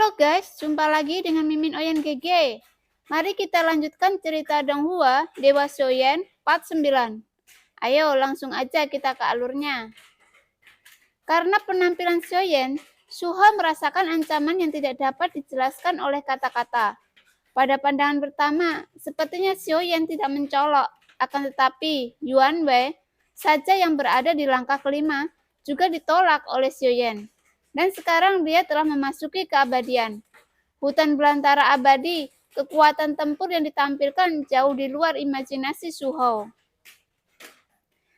Halo guys, jumpa lagi dengan Mimin Oyen GG. Mari kita lanjutkan cerita Donghua, Dewa Xiaoyan, part 9. Ayo langsung aja kita ke alurnya. Karena penampilan Xiaoyan, Suho merasakan ancaman yang tidak dapat dijelaskan oleh kata-kata. Pada pandangan pertama, sepertinya Xiaoyan tidak mencolok, akan tetapi Yuan Wei saja yang berada di langkah kelima juga ditolak oleh Xiaoyan. Dan sekarang dia telah memasuki keabadian. Hutan belantara abadi, kekuatan tempur yang ditampilkan jauh di luar imajinasi Suho.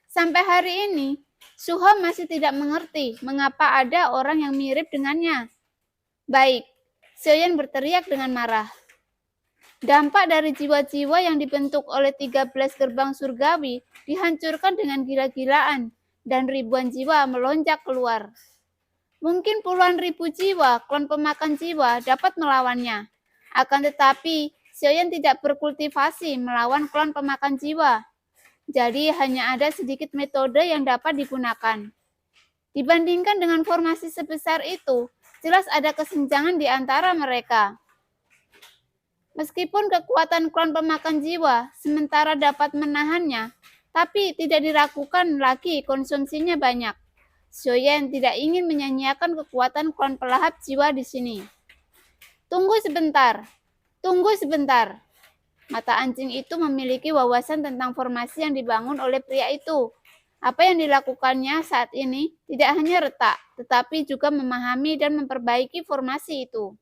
Sampai hari ini, Suho masih tidak mengerti mengapa ada orang yang mirip dengannya. Baik, Xiaoyan berteriak dengan marah. Dampak dari jiwa-jiwa yang dibentuk oleh 13 gerbang surgawi dihancurkan dengan gila-gilaan, dan ribuan jiwa melonjak keluar. Mungkin puluhan ribu jiwa, klon pemakan jiwa, dapat melawannya. Akan tetapi, Xiaoyan tidak berkultivasi melawan klon pemakan jiwa. Jadi hanya ada sedikit metode yang dapat digunakan. Dibandingkan dengan formasi sebesar itu, jelas ada kesenjangan di antara mereka. Meskipun kekuatan klon pemakan jiwa sementara dapat menahannya, tapi tidak diragukan lagi konsumsinya banyak. Xiaoyan tidak ingin menyanyiakan kekuatan klon pelahap jiwa di sini. Tunggu sebentar. Mata anjing itu memiliki wawasan tentang formasi yang dibangun oleh pria itu. Apa yang dilakukannya saat ini tidak hanya retak, tetapi juga memahami dan memperbaiki formasi itu.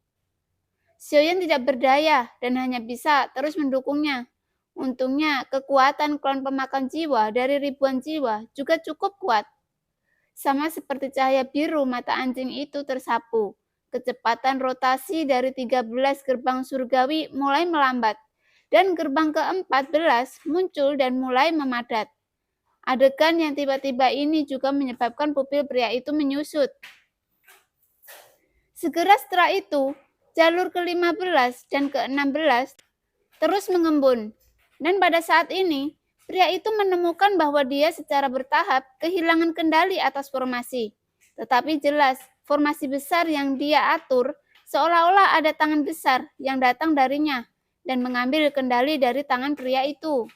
Xiaoyan tidak berdaya dan hanya bisa terus mendukungnya. Untungnya, kekuatan klon pemakan jiwa dari ribuan jiwa juga cukup kuat. Sama seperti cahaya biru, mata anjing itu tersapu. Kecepatan rotasi dari 13 gerbang surgawi mulai melambat, dan gerbang ke-14 muncul dan mulai memadat. Adegan yang tiba-tiba ini juga menyebabkan pupil pria itu menyusut. Segera setelah itu, jalur ke-15 dan ke-16 terus mengembun. Dan pada saat ini, pria itu menemukan bahwa dia secara bertahap kehilangan kendali atas formasi. Tetapi jelas, formasi besar yang dia atur seolah-olah ada tangan besar yang datang darinya dan mengambil kendali dari tangan pria itu.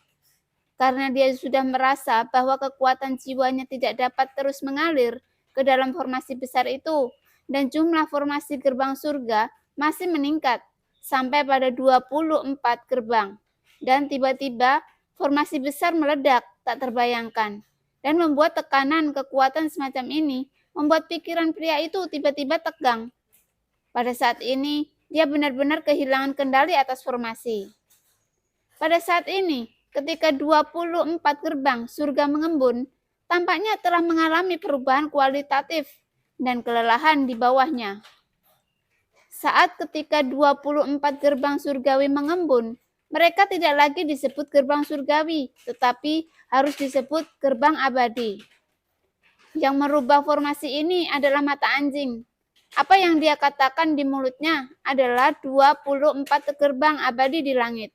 Karena dia sudah merasa bahwa kekuatan jiwanya tidak dapat terus mengalir ke dalam formasi besar itu, dan jumlah formasi gerbang surga masih meningkat sampai pada 24 gerbang. Dan tiba-tiba formasi besar meledak tak terbayangkan, dan membuat tekanan kekuatan semacam ini membuat pikiran pria itu tiba-tiba tegang. Pada saat ini, dia benar-benar kehilangan kendali atas formasi. Pada saat ini, ketika 24 gerbang surga mengembun, tampaknya telah mengalami perubahan kualitatif dan kelelahan di bawahnya. Saat ketika 24 gerbang surgawi mengembun, mereka tidak lagi disebut gerbang surgawi, tetapi harus disebut gerbang abadi. Yang merubah formasi ini adalah mata anjing. Apa yang dia katakan di mulutnya adalah 24 gerbang abadi di langit.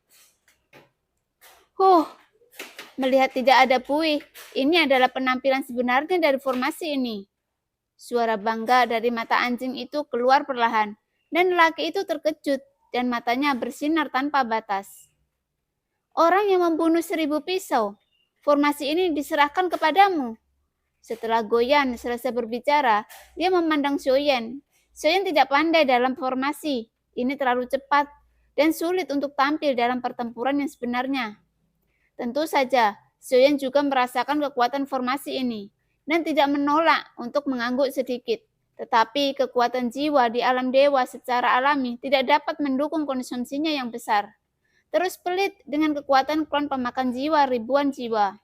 Melihat tidak ada puih, ini adalah penampilan sebenarnya dari formasi ini. Suara bangga dari mata anjing itu keluar perlahan, dan lelaki itu terkejut dan matanya bersinar tanpa batas. Orang yang membunuh 1000 pisau, formasi ini diserahkan kepadamu. Setelah Goyan selesai berbicara, dia memandang Xiaoyan. Xiaoyan tidak pandai dalam formasi, ini terlalu cepat dan sulit untuk tampil dalam pertempuran yang sebenarnya. Tentu saja, Xiaoyan juga merasakan kekuatan formasi ini, dan tidak menolak untuk mengangguk sedikit. Tetapi kekuatan jiwa di alam dewa secara alami tidak dapat mendukung konsumsinya yang besar. Terus pelit dengan kekuatan klon pemakan jiwa ribuan jiwa.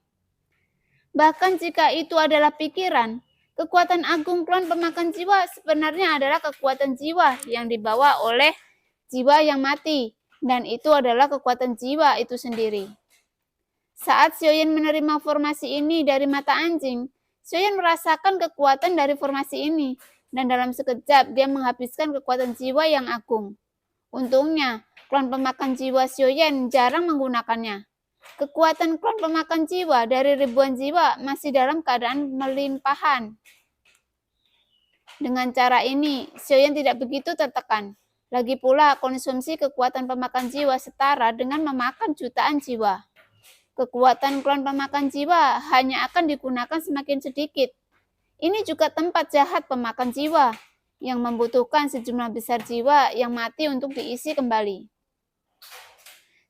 Bahkan jika itu adalah pikiran, kekuatan agung klon pemakan jiwa sebenarnya adalah kekuatan jiwa yang dibawa oleh jiwa yang mati, dan itu adalah kekuatan jiwa itu sendiri. Saat Xiaoyan menerima formasi ini dari mata anjing, Xiaoyan merasakan kekuatan dari formasi ini, dan dalam sekejap dia menghabiskan kekuatan jiwa yang agung. Untungnya, klon pemakan jiwa Xiaoyan jarang menggunakannya. Kekuatan klon pemakan jiwa dari ribuan jiwa masih dalam keadaan melimpahan. Dengan cara ini, Xiaoyan tidak begitu tertekan. Lagi pula, konsumsi kekuatan pemakan jiwa setara dengan memakan jutaan jiwa. Kekuatan klon pemakan jiwa hanya akan digunakan semakin sedikit. Ini juga tempat jahat pemakan jiwa yang membutuhkan sejumlah besar jiwa yang mati untuk diisi kembali.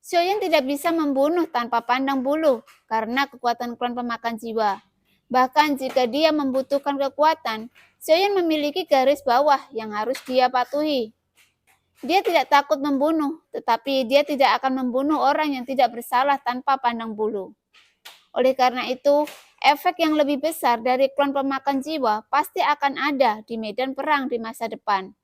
Xiaoyan tidak bisa membunuh tanpa pandang bulu karena kekuatan klon pemakan jiwa. Bahkan jika dia membutuhkan kekuatan, Xiaoyan memiliki garis bawah yang harus dia patuhi. Dia tidak takut membunuh, tetapi dia tidak akan membunuh orang yang tidak bersalah tanpa pandang bulu. Oleh karena itu, efek yang lebih besar dari klon pemakan jiwa pasti akan ada di medan perang di masa depan,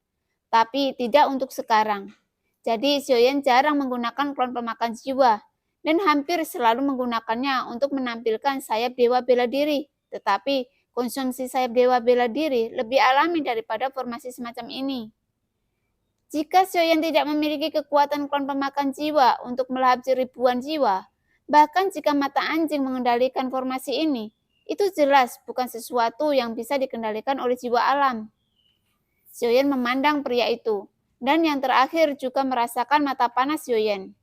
tapi tidak untuk sekarang. Jadi Xiaoyan jarang menggunakan klon pemakan jiwa dan hampir selalu menggunakannya untuk menampilkan sayap dewa bela diri. Tetapi konsumsi sayap dewa bela diri lebih alami daripada formasi semacam ini. Jika Xiaoyan tidak memiliki kekuatan klon pemakan jiwa untuk melahap ribuan jiwa, bahkan jika mata anjing mengendalikan formasi ini, itu jelas bukan sesuatu yang bisa dikendalikan oleh jiwa alam. Xiaoyan memandang pria itu, dan yang terakhir juga merasakan mata panas Xiaoyan.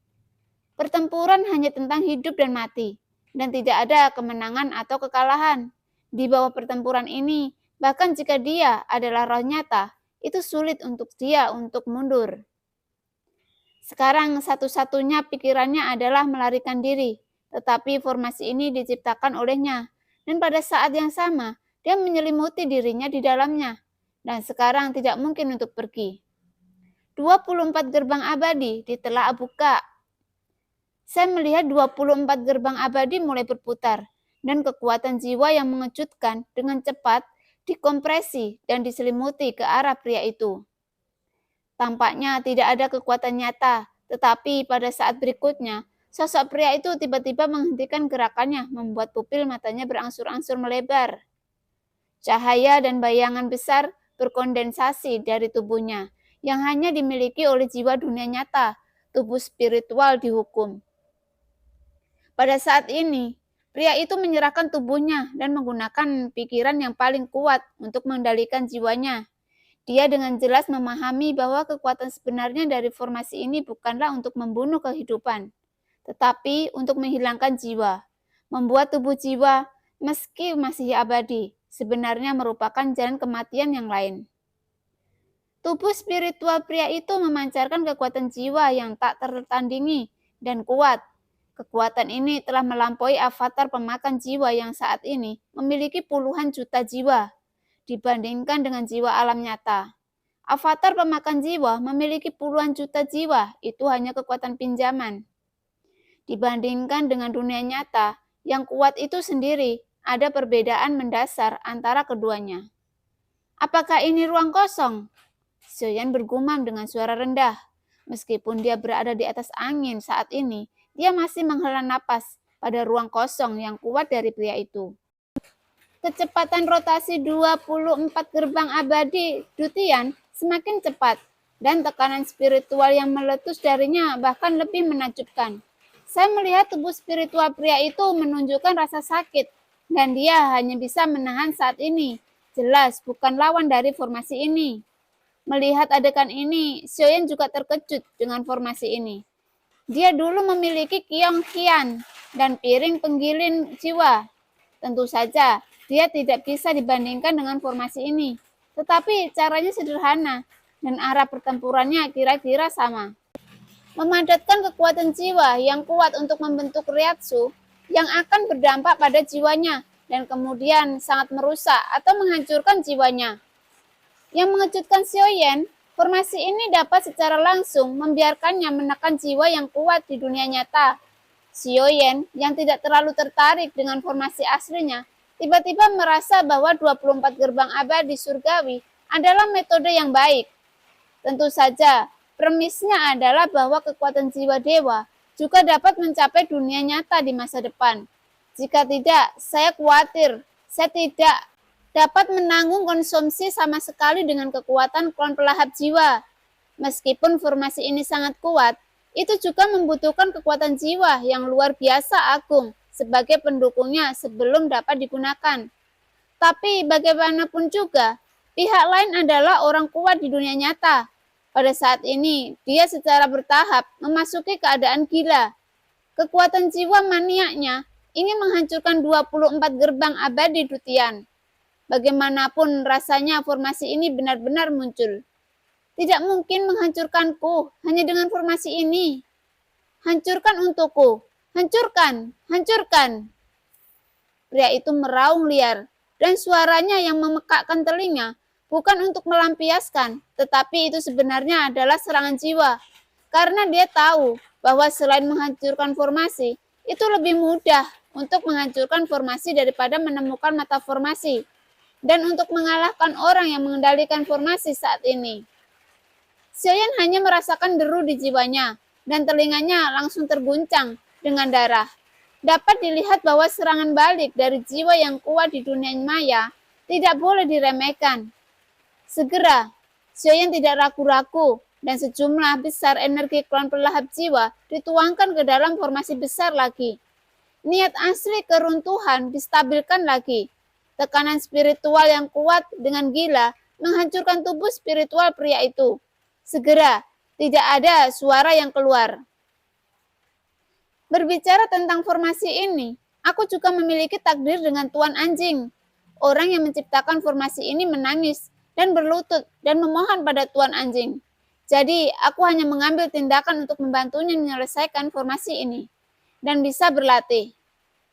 Pertempuran hanya tentang hidup dan mati, dan tidak ada kemenangan atau kekalahan. Di bawah pertempuran ini, bahkan jika dia adalah roh nyata, itu sulit untuk dia untuk mundur. Sekarang satu-satunya pikirannya adalah melarikan diri, tetapi formasi ini diciptakan olehnya, dan pada saat yang sama, dia menyelimuti dirinya di dalamnya, dan sekarang tidak mungkin untuk pergi. 24 gerbang abadi ditelah buka. Saya melihat 24 gerbang abadi mulai berputar, dan kekuatan jiwa yang mengejutkan dengan cepat dikompresi dan diselimuti ke arah pria itu. Tampaknya tidak ada kekuatan nyata, tetapi pada saat berikutnya, sosok pria itu tiba-tiba menghentikan gerakannya, membuat pupil matanya berangsur-angsur melebar. Cahaya dan bayangan besar berkondensasi dari tubuhnya, yang hanya dimiliki oleh jiwa dunia nyata, tubuh spiritual dihukum. Pada saat ini, pria itu menyerahkan tubuhnya dan menggunakan pikiran yang paling kuat untuk mengendalikan jiwanya. Dia dengan jelas memahami bahwa kekuatan sebenarnya dari formasi ini bukanlah untuk membunuh kehidupan, tetapi untuk menghilangkan jiwa. Membuat tubuh jiwa, meski masih abadi, sebenarnya merupakan jalan kematian yang lain. Tubuh spiritual pria itu memancarkan kekuatan jiwa yang tak tertandingi dan kuat. Kekuatan ini telah melampaui avatar pemakan jiwa yang saat ini memiliki puluhan juta jiwa dibandingkan dengan jiwa alam nyata. Avatar pemakan jiwa memiliki puluhan juta jiwa, itu hanya kekuatan pinjaman. Dibandingkan dengan dunia nyata, yang kuat itu sendiri, ada perbedaan mendasar antara keduanya. Apakah ini ruang kosong? Xiaoyan bergumam dengan suara rendah. Meskipun dia berada di atas angin saat ini, dia masih menghela napas pada ruang kosong yang kuat dari pria itu. Kecepatan rotasi 24 gerbang abadi Dutian semakin cepat, dan tekanan spiritual yang meletus darinya bahkan lebih menakjubkan. Saya melihat tubuh spiritual pria itu menunjukkan rasa sakit, dan dia hanya bisa menahan saat ini. Jelas bukan lawan dari formasi ini. Melihat adegan ini, Xiaoyan juga terkejut dengan formasi ini. Dia dulu memiliki Qiong Qian dan piring penggiling jiwa. Tentu saja, dia tidak bisa dibandingkan dengan formasi ini. Tetapi caranya sederhana, dan arah pertempurannya kira-kira sama. Memadatkan kekuatan jiwa yang kuat untuk membentuk Ryatsu yang akan berdampak pada jiwanya, dan kemudian sangat merusak atau menghancurkan jiwanya. Yang mengejutkan Xiaoyan, formasi ini dapat secara langsung membiarkannya menekan jiwa yang kuat di dunia nyata. Xiaoyan, yang tidak terlalu tertarik dengan formasi aslinya, tiba-tiba merasa bahwa 24 gerbang abadi surgawi adalah metode yang baik. Tentu saja, premisnya adalah bahwa kekuatan jiwa dewa juga dapat mencapai dunia nyata di masa depan. Jika tidak, saya khawatir saya tidak dapat menanggung konsumsi sama sekali dengan kekuatan klon pelahap jiwa. Meskipun formasi ini sangat kuat, itu juga membutuhkan kekuatan jiwa yang luar biasa agung sebagai pendukungnya sebelum dapat digunakan. Tapi bagaimanapun juga, pihak lain adalah orang kuat di dunia nyata. Pada saat ini, dia secara bertahap memasuki keadaan gila. Kekuatan jiwa maniaknya ingin menghancurkan 24 gerbang abadi Dutian. Bagaimanapun rasanya formasi ini benar-benar muncul. Tidak mungkin menghancurkanku hanya dengan formasi ini. Hancurkan untukku. Hancurkan, hancurkan. Pria itu meraung liar, dan suaranya yang memekakkan telinga bukan untuk melampiaskan, tetapi itu sebenarnya adalah serangan jiwa. Karena dia tahu bahwa selain menghancurkan formasi, itu lebih mudah untuk menghancurkan formasi daripada menemukan mata formasi. Dan untuk mengalahkan orang yang mengendalikan formasi saat ini. Xiaoyan hanya merasakan deru di jiwanya, dan telinganya langsung terguncang dengan darah. Dapat dilihat bahwa serangan balik dari jiwa yang kuat di dunia maya tidak boleh diremehkan. Segera, Xiaoyan tidak ragu-ragu, dan sejumlah besar energi klon pelahap jiwa dituangkan ke dalam formasi besar lagi. Niat asli keruntuhan distabilkan lagi. Tekanan spiritual yang kuat dengan gila menghancurkan tubuh spiritual pria itu. Segera, tidak ada suara yang keluar. Berbicara tentang formasi ini, aku juga memiliki takdir dengan Tuan Anjing. Orang yang menciptakan formasi ini menangis dan berlutut dan memohon pada Tuan Anjing. Jadi, aku hanya mengambil tindakan untuk membantunya menyelesaikan formasi ini dan bisa berlatih.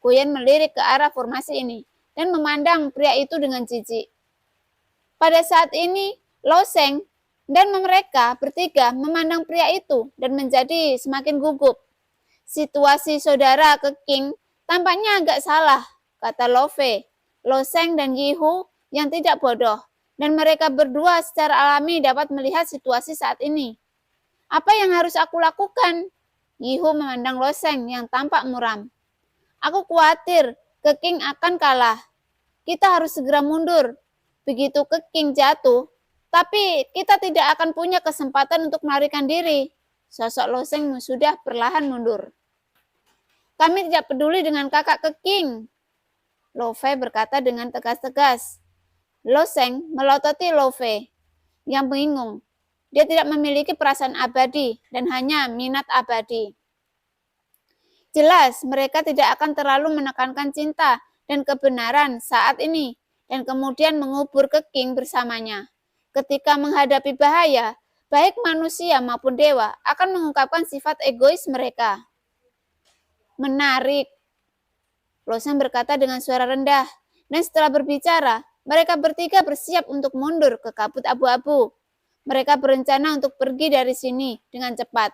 Guyan melirik ke arah formasi ini dan memandang pria itu dengan jijik. Pada saat ini, Lo Sheng dan mereka bertiga memandang pria itu dan menjadi semakin gugup. Situasi saudara ke King tampaknya agak salah, kata Lo Fei, Lo Sheng dan Yi Hu yang tidak bodoh, dan mereka berdua secara alami dapat melihat situasi saat ini. Apa yang harus aku lakukan? Yi Hu memandang Lo Sheng yang tampak muram. Aku khawatir ke King akan kalah. Kita harus segera mundur. Begitu ke King jatuh, tapi kita tidak akan punya kesempatan untuk melarikan diri. Sosok Lo Sheng sudah perlahan mundur. Kami tidak peduli dengan kakak ke King. Lo Fei berkata dengan tegas-tegas. Lo Sheng melototi Lo Fei yang bingung. Dia tidak memiliki perasaan abadi dan hanya minat abadi. Jelas mereka tidak akan terlalu menekankan cinta dan kebenaran saat ini dan kemudian mengubur ke King bersamanya. Ketika menghadapi bahaya, baik manusia maupun dewa akan mengungkapkan sifat egois mereka. Menarik, Lo Sheng berkata dengan suara rendah, dan setelah berbicara, mereka bertiga bersiap untuk mundur ke kabut abu-abu. Mereka berencana untuk pergi dari sini dengan cepat.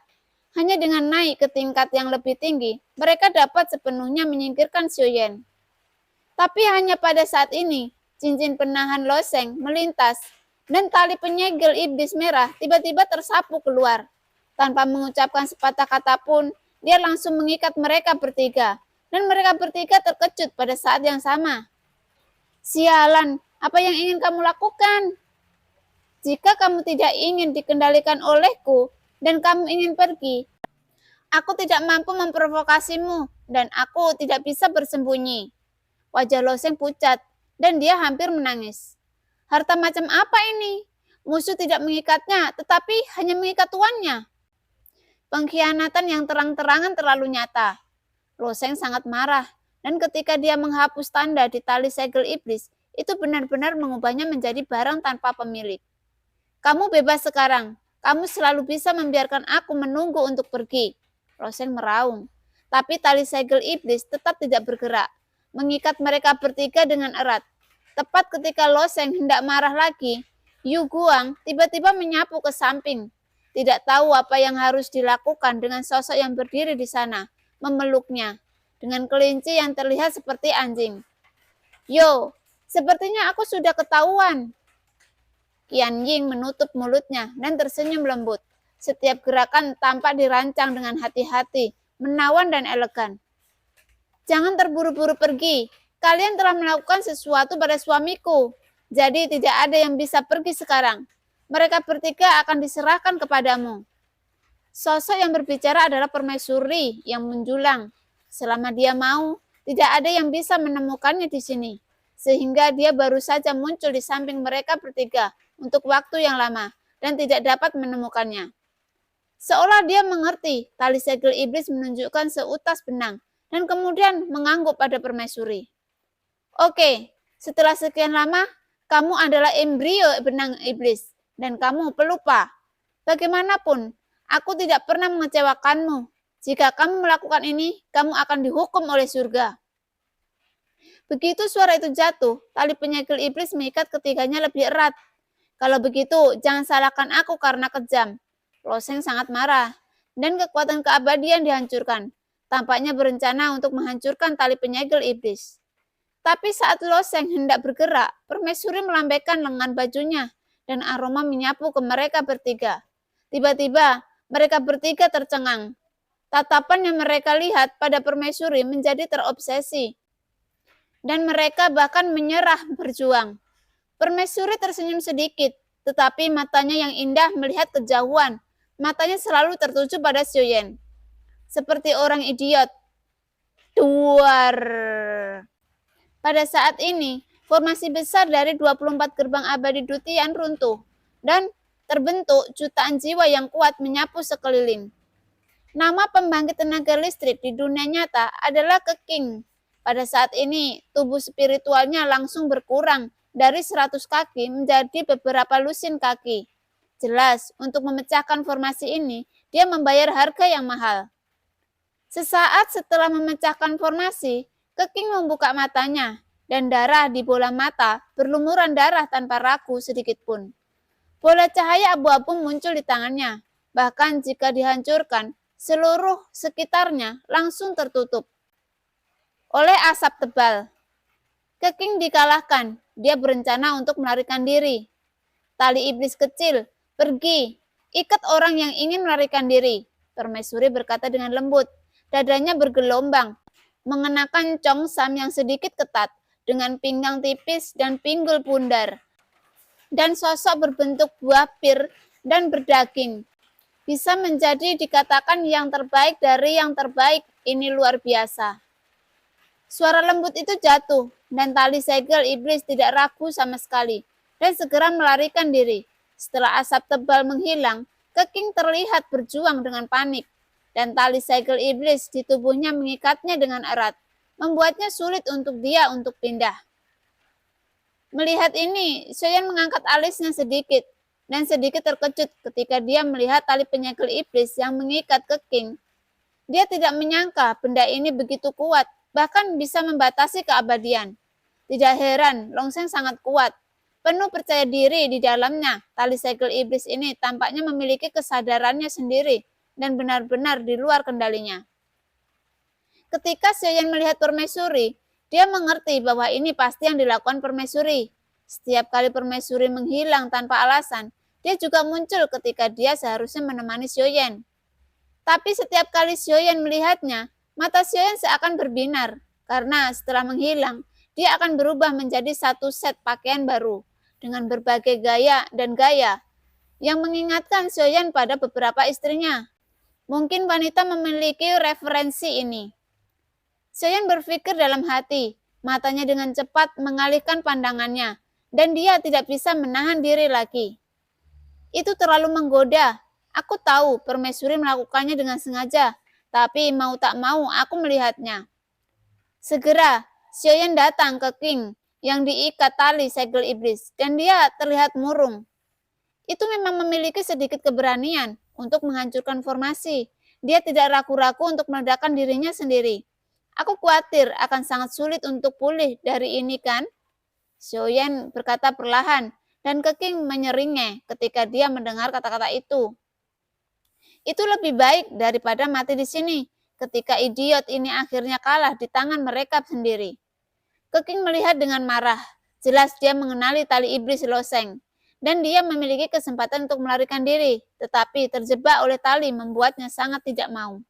Hanya dengan naik ke tingkat yang lebih tinggi, mereka dapat sepenuhnya menyingkirkan Xiaoyan. Tapi hanya pada saat ini, cincin penahan Lo Sheng melintas, dan tali penyegel iblis merah tiba-tiba tersapu keluar. Tanpa mengucapkan sepatah kata pun, dia langsung mengikat mereka bertiga, dan mereka bertiga terkejut pada saat yang sama. Sialan, apa yang ingin kamu lakukan? Jika kamu tidak ingin dikendalikan olehku, dan kamu ingin pergi, aku tidak mampu memprovokasimu, dan aku tidak bisa bersembunyi. Wajah Lo Sheng pucat, dan dia hampir menangis. Harta macam apa ini? Musuh tidak mengikatnya, tetapi hanya mengikat tuannya. Pengkhianatan yang terang-terangan terlalu nyata. Lo Sheng sangat marah, dan ketika dia menghapus tanda di tali segel iblis, itu benar-benar mengubahnya menjadi barang tanpa pemilik. Kamu bebas sekarang. Kamu selalu bisa membiarkan aku menunggu untuk pergi. Lo Sheng meraung. Tapi tali segel iblis tetap tidak bergerak, mengikat mereka bertiga dengan erat. Tepat ketika Lo Sheng hendak marah lagi, Yu Guang tiba-tiba menyapu ke samping. Tidak tahu apa yang harus dilakukan dengan sosok yang berdiri di sana, memeluknya, dengan kelinci yang terlihat seperti anjing. Yo, sepertinya aku sudah ketahuan. Qian Ying menutup mulutnya dan tersenyum lembut. Setiap gerakan tampak dirancang dengan hati-hati, menawan dan elegan. Jangan terburu-buru pergi. Kalian telah melakukan sesuatu pada suamiku. Jadi tidak ada yang bisa pergi sekarang. Mereka bertiga akan diserahkan kepadamu. Sosok yang berbicara adalah permaisuri yang menjulang. Selama dia mau, tidak ada yang bisa menemukannya di sini. Sehingga dia baru saja muncul di samping mereka bertiga untuk waktu yang lama, dan tidak dapat menemukannya. Seolah dia mengerti, tali segel iblis menunjukkan seutas benang dan kemudian mengangguk pada permaisuri. Oke, setelah sekian lama, kamu adalah embrio benang iblis dan kamu pelupa. Bagaimanapun, aku tidak pernah mengecewakanmu. Jika kamu melakukan ini, kamu akan dihukum oleh surga. Begitu suara itu jatuh, tali penyegel iblis mengikat ketiganya lebih erat. Kalau begitu, jangan salahkan aku karena kejam. Loseng sangat marah, dan kekuatan keabadian dihancurkan. Tampaknya berencana untuk menghancurkan tali penyegel iblis. Tapi saat Loseng hendak bergerak, permaisuri melambaikan lengan bajunya, dan aroma menyapu ke mereka bertiga. Tiba-tiba, mereka bertiga tercengang. Tatapan yang mereka lihat pada permaisuri menjadi terobsesi, dan mereka bahkan menyerah berjuang. Permaisuri tersenyum sedikit, tetapi matanya yang indah melihat kejauhan. Matanya selalu tertuju pada Xiaoyan. Seperti orang idiot. Duar. Pada saat ini, formasi besar dari 24 gerbang abadi Dutian runtuh, dan terbentuk jutaan jiwa yang kuat menyapu sekeliling. Nama pembangkit tenaga listrik di dunia nyata adalah Keking. Pada saat ini, tubuh spiritualnya langsung berkurang dari 100 kaki menjadi beberapa lusin kaki. Jelas, untuk memecahkan formasi ini, dia membayar harga yang mahal. Sesaat setelah memecahkan formasi, Keking membuka matanya, dan darah di bola mata berlumuran darah tanpa ragu sedikit pun. Bola cahaya abu-abu muncul di tangannya. Bahkan jika dihancurkan, seluruh sekitarnya langsung tertutup oleh asap tebal. Keking dikalahkan. Dia berencana untuk melarikan diri. Tali iblis kecil, pergi. Ikat orang yang ingin melarikan diri. Permaisuri berkata dengan lembut. Dadanya bergelombang, mengenakan congsam yang sedikit ketat, dengan pinggang tipis dan pinggul pundar, dan sosok berbentuk buah pir dan berdaging. Bisa menjadi dikatakan yang terbaik dari yang terbaik. Ini luar biasa. Suara lembut itu jatuh, dan tali segel iblis tidak ragu sama sekali, dan segera melarikan diri. Setelah asap tebal menghilang, Keking terlihat berjuang dengan panik, dan tali segel iblis di tubuhnya mengikatnya dengan erat, membuatnya sulit untuk dia untuk pindah. Melihat ini, Xiaoyan mengangkat alisnya sedikit, dan sedikit terkejut ketika dia melihat tali penyegel iblis yang mengikat Keking. Dia tidak menyangka benda ini begitu kuat, bahkan bisa membatasi keabadian. Tidak heran, Longseng sangat kuat. Penuh percaya diri di dalamnya, tali segel iblis ini tampaknya memiliki kesadarannya sendiri dan benar-benar di luar kendalinya. Ketika Xiaoyan melihat permaisuri, dia mengerti bahwa ini pasti yang dilakukan permaisuri. Setiap kali permaisuri menghilang tanpa alasan, dia juga muncul ketika dia seharusnya menemani Xiaoyan. Tapi setiap kali Xiaoyan melihatnya, mata Xiaoyan seakan berbinar, karena setelah menghilang, dia akan berubah menjadi satu set pakaian baru, dengan berbagai gaya dan gaya, yang mengingatkan Xiaoyan pada beberapa istrinya. Mungkin wanita memiliki referensi ini. Xiaoyan berpikir dalam hati, matanya dengan cepat mengalihkan pandangannya, dan dia tidak bisa menahan diri lagi. Itu terlalu menggoda. Aku tahu permaisuri melakukannya dengan sengaja, tapi mau tak mau aku melihatnya. Segera, Xiaoyan datang ke King yang diikat tali segel iblis, dan dia terlihat murung. Itu memang memiliki sedikit keberanian untuk menghancurkan formasi. Dia tidak ragu-ragu untuk meledakkan dirinya sendiri. Aku khawatir akan sangat sulit untuk pulih dari ini kan? Xiaoyan berkata perlahan, dan Keking menyeringai ketika dia mendengar kata-kata itu. Itu lebih baik daripada mati di sini, ketika idiot ini akhirnya kalah di tangan mereka sendiri. Keking melihat dengan marah. Jelas dia mengenali tali iblis Loseng, dan dia memiliki kesempatan untuk melarikan diri, tetapi terjebak oleh tali membuatnya sangat tidak mau.